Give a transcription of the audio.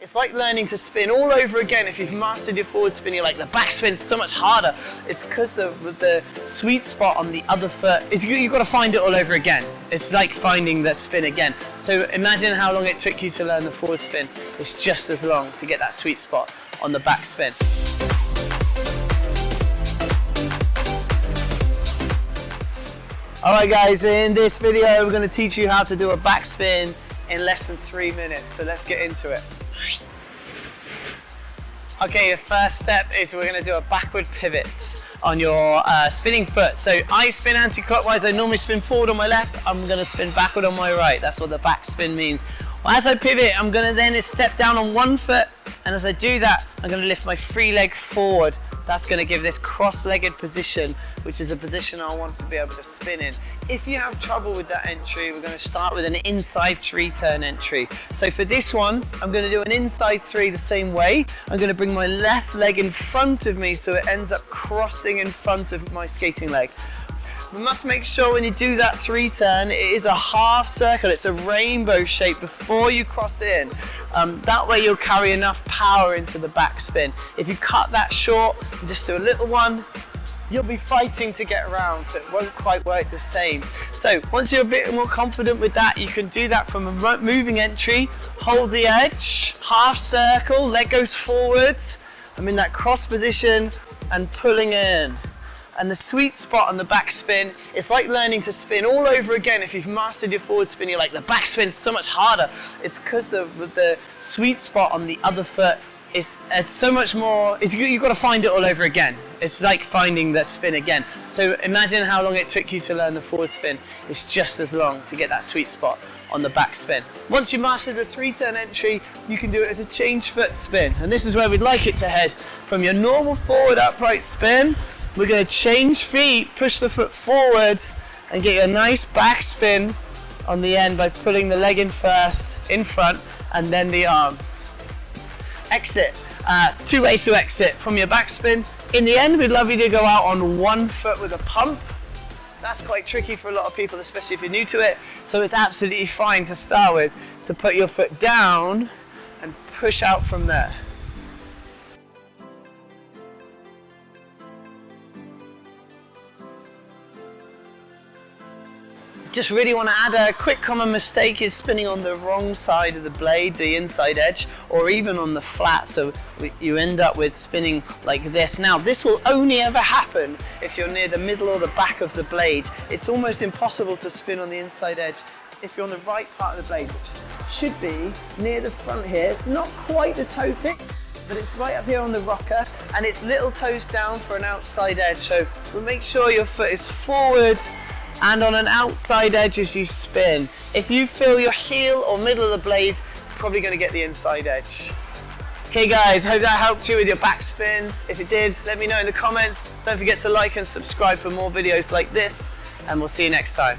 It's like learning to spin all over again. If you've mastered your forward spin, you're like, the back spin's so much harder. It's because the sweet spot on the other foot, you've got to find it all over again. It's like finding that spin again. So imagine how long it took you to learn the forward spin. It's just as long to get that sweet spot on the back spin. Alright guys, in this video we're going to teach you how to do a back spin in less than 3 minutes. So let's get into it. Okay, your first step is we're going to do a backward pivot on your spinning foot. So I spin anti-clockwise. I normally spin forward on my left. I'm going to spin backward on my right. That's what the back spin means. Well, as I pivot, I'm going to then step down on one foot, and as I do that, I'm going to lift my free leg forward. That's going to give this cross-legged position, which is a position I want to be able to spin in. If you have trouble with that entry, we're going to start with an inside 3-turn entry. So for this one, I'm going to do an inside 3 the same way. I'm going to bring my left leg in front of me so it ends up crossing in front of my skating leg. We must make sure when you do that 3-turn, it is a half circle, it's a rainbow shape before you cross in. That way you'll carry enough power into the back spin. If you cut that short and just do a little one, you'll be fighting to get around, so it won't quite work the same. So once you're a bit more confident with that, you can do that from a moving entry, hold the edge, half circle, leg goes forwards, I'm in that cross position and pulling in. And the sweet spot on the back spin, it's like learning to spin all over again. If you've mastered your forward spin, you're like, the back spin's so much harder. It's because the sweet spot on the other foot is so much more, you've got to find it all over again. It's like finding that spin again. So imagine how long it took you to learn the forward spin. It's just as long to get that sweet spot on the back spin. Once you master the 3-turn entry, you can do it as a change foot spin. And this is where we'd like it to head. From your normal forward upright spin, we're going to change feet, push the foot forward, and get you a nice back spin on the end by pulling the leg in first, in front, and then the arms. Exit. 2 ways to exit from your back spin. In the end, we'd love you to go out on one foot with a pump. That's quite tricky for a lot of people, especially if you're new to it. So it's absolutely fine to start with, to put your foot down and push out from there. Just really want to add a quick common mistake is spinning on the wrong side of the blade, the inside edge, or even on the flat, so you end up with spinning like this. Now, this will only ever happen if you're near the middle or the back of the blade. It's almost impossible to spin on the inside edge if you're on the right part of the blade, which should be near the front here. It's not quite the toe pick, but it's right up here on the rocker, and it's little toes down for an outside edge. So we'll make sure your foot is forward and on an outside edge as you spin. If you feel your heel or middle of the blade, you're probably going to get the inside edge. Okay guys, hope that helped you with your back spins. If it did, let me know in the comments. Don't forget to like and subscribe for more videos like this, and we'll see you next time.